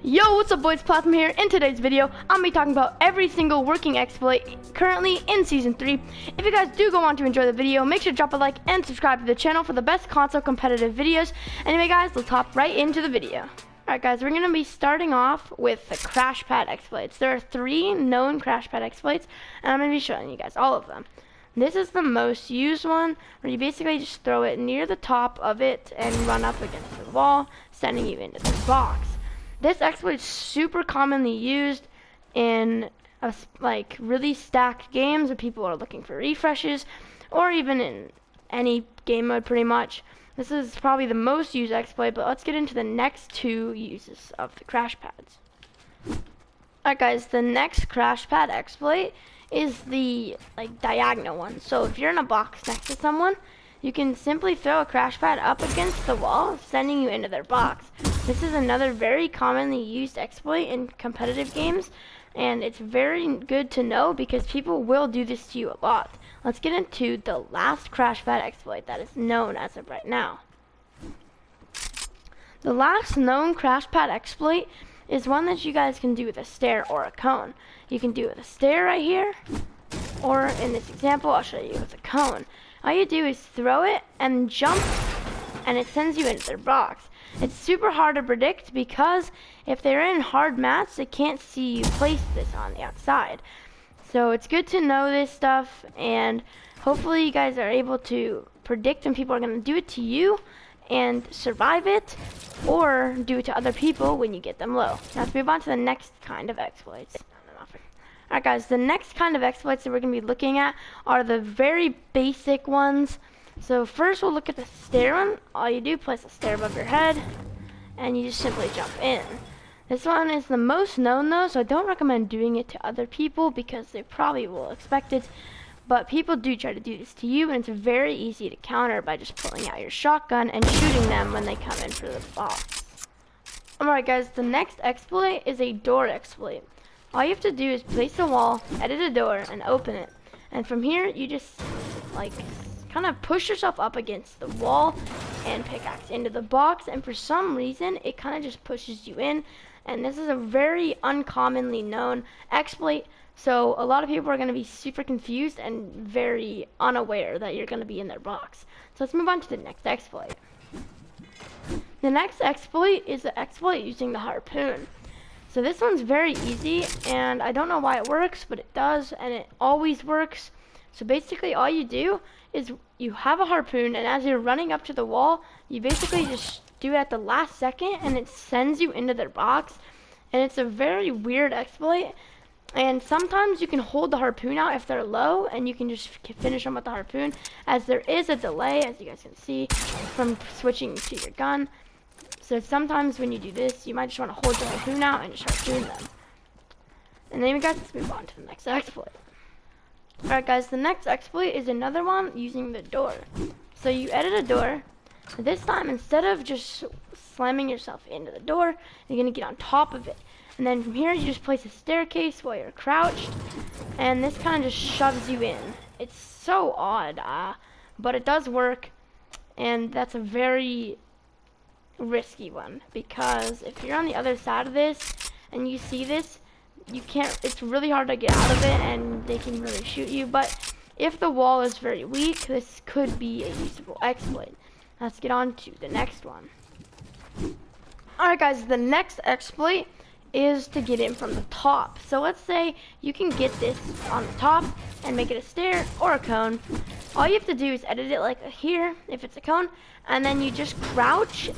Yo, what's up boys, Plasma here. In today's video, I'm going to be talking about every single working exploit currently in Season 3. If you guys do go on to enjoy the video, make sure to drop a like and subscribe to the channel for the best console competitive videos. Anyway guys, let's hop right into the video. Alright guys, we're going to be starting off with the crash pad exploits. There are 3 known crash pad exploits, and I'm going to be showing you guys all of them. This is the most used one, where you basically just throw it near the top of it and run up against the wall, sending you into the box. This exploit is super commonly used in like really stacked games where people are looking for refreshes, or even in any game mode pretty much. This is probably the most used exploit, but let's get into the next 2 uses of the crash pads. Alright guys, the next crash pad exploit is the diagonal one. So if you're in a box next to someone, you can simply throw a crash pad up against the wall, sending you into their box. This is another very commonly used exploit in competitive games, and it's very good to know because people will do this to you a lot. Let's get into the last crash pad exploit that is known as of right now. The last known crash pad exploit is one that you guys can do with a stair or a cone. You can do it with a stair right here, or in this example, I'll show you with a cone. All you do is throw it and jump, and it sends you into their box. It's super hard to predict because if they're in hard mats, they can't see you place this on the outside. So it's good to know this stuff, and hopefully you guys are able to predict when people are going to do it to you and survive it, or do it to other people when you get them low. Now let's move on to the next kind of exploits. Alright guys, the next kind of exploits that we're going to be looking at are the very basic ones. So first we'll look at the stair one. All you do, place a stair above your head, and you just simply jump in. This one is the most known though, so I don't recommend doing it to other people because they probably will expect it. But people do try to do this to you, and it's very easy to counter by just pulling out your shotgun and shooting them when they come in for the box. Alright guys, the next exploit is a door exploit. All you have to do is place a wall, edit a door, and open it. And from here, you just kind of push yourself up against the wall and pickaxe into the box. And for some reason, it kind of just pushes you in. And this is a very uncommonly known exploit. So a lot of people are going to be super confused and very unaware that you're going to be in their box. So let's move on to the next exploit. The next exploit is the exploit using the Harpoon. So this one's very easy, and I don't know why it works, but it does, and it always works. So basically all you do is you have a harpoon, and as you're running up to the wall, you basically just do it at the last second, and it sends you into their box. And it's a very weird exploit, and sometimes you can hold the harpoon out if they're low, and you can just finish them with the harpoon, as there is a delay, as you guys can see, from switching to your gun. So sometimes when you do this, you might just want to hold the harpoon out and just harpoon them. And then guys, let's move on to the next exploit. Alright guys, the next exploit is another one using the door. So you edit a door. This time, instead of just slamming yourself into the door, you're going to get on top of it. And then from here, you just place a staircase while you're crouched. And this kind of just shoves you in. It's so odd, but it does work. And that's a very risky one, because if you're on the other side of this and you see this, you can't, it's really hard to get out of it, and they can really shoot you. But if the wall is very weak, this could be a usable exploit. Let's get on to the next one. Alright guys, the next exploit is to get in from the top. So let's say you can get this on the top and make it a stair or a cone. All you have to do is edit it like here if it's a cone, and then you just crouch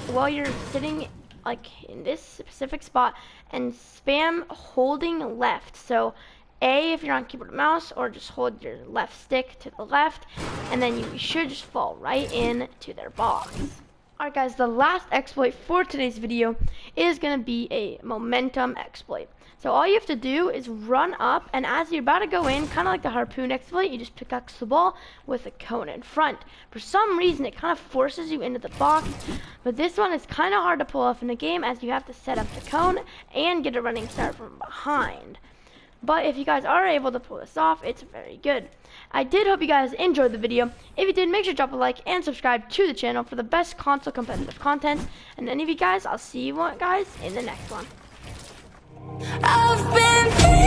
while you're sitting like in this specific spot and spam holding left. So A if you're on keyboard and mouse, or just hold your left stick to the left, and then you should just fall right in to their box. Alright guys, the last exploit for today's video is going to be a momentum exploit. So all you have to do is run up, and as you're about to go in, kind of like the harpoon exploit, you just pickaxe the wall with a cone in front. For some reason, it kind of forces you into the box, but this one is kind of hard to pull off in the game, as you have to set up the cone and get a running start from behind. But if you guys are able to pull this off, it's very good. I did hope you guys enjoyed the video. If you did, make sure to drop a like and subscribe to the channel for the best console competitive content. And any of you guys, I'll see you guys in the next one. I've been